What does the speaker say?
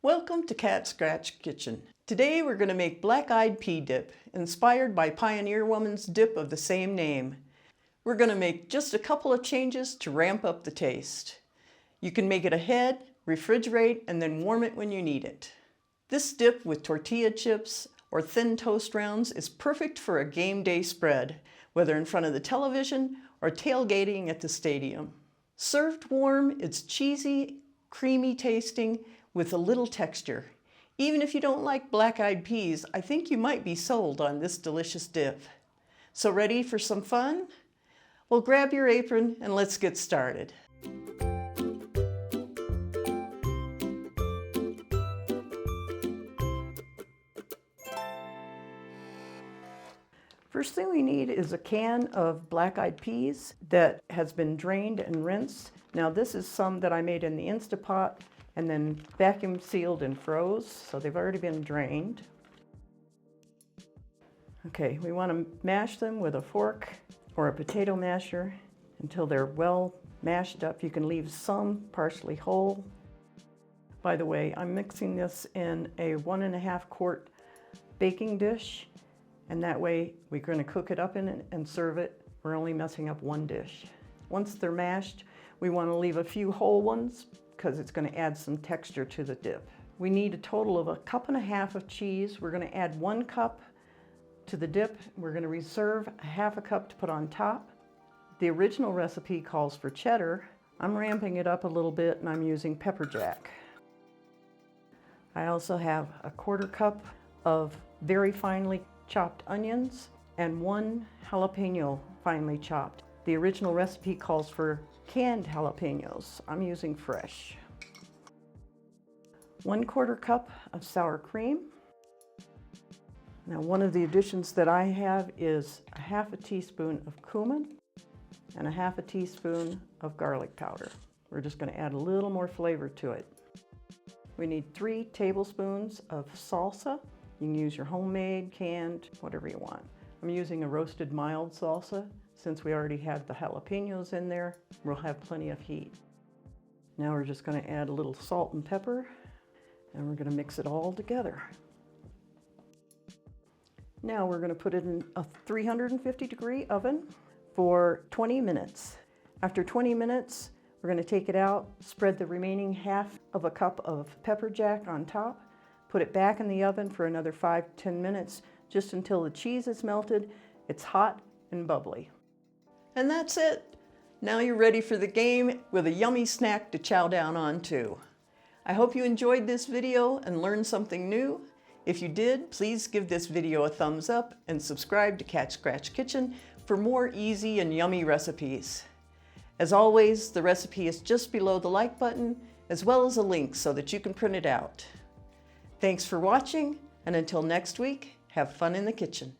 Welcome to Cat Scratch Kitchen. Today we're going to make black-eyed pea dip, inspired by Pioneer Woman's dip of the same name. We're going to make just a couple of changes to ramp up the taste. You can make it ahead, refrigerate, and then warm it when you need it. This dip with tortilla chips or thin toast rounds is perfect for a game day spread, whether in front of the television or tailgating at the stadium. Served warm, it's cheesy, creamy tasting with a little texture. Even if you don't like black-eyed peas, I think you might be sold on this delicious dip. So ready for some fun? Well, grab your apron and let's get started. First thing we need is a can of black-eyed peas that has been drained and rinsed. Now this is some that I made in the Instapot and then vacuum sealed and froze, so they've already been drained. Okay, we want to mash them with a fork or a potato masher until they're well mashed up. You can leave some partially whole. By the way, I'm mixing this in a 1.5 quart baking dish, and that way we're going to cook it up in it and serve it. We're only messing up one dish. Once they're mashed, we want to leave a few whole ones because it's going to add some texture to the dip. We need a total of 1.5 cups of cheese. We're going to add 1 cup to the dip. We're going to reserve 1/2 cup to put on top. The original recipe calls for cheddar. I'm ramping it up a little bit and I'm using pepper jack. I also have 1/4 cup of very finely chopped onions and 1 jalapeno finely chopped. The original recipe calls for canned jalapenos. I'm using fresh. 1/4 cup of sour cream. Now one of the additions that I have is 1/2 teaspoon of cumin and 1/2 teaspoon of garlic powder. We're just going to add a little more flavor to it. We need 3 tablespoons of salsa. You can use your homemade, canned, whatever you want. I'm using a roasted mild salsa. Since we already have the jalapenos in there, we'll have plenty of heat. Now we're just going to add a little salt and pepper, and we're going to mix it all together. Now we're going to put it in a 350-degree oven for 20 minutes. After 20 minutes, we're going to take it out, spread the remaining 1/2 cup of pepper jack on top, put it back in the oven for another 5 to 10 minutes, just until the cheese is melted, it's hot and bubbly. And that's it. Now you're ready for the game with a yummy snack to chow down on too. I hope you enjoyed this video and learned something new. If you did, please give this video a thumbs up and subscribe to Cat Scratch Kitchen for more easy and yummy recipes. As always, the recipe is just below the like button, as well as a link so that you can print it out. Thanks for watching, and until next week, have fun in the kitchen.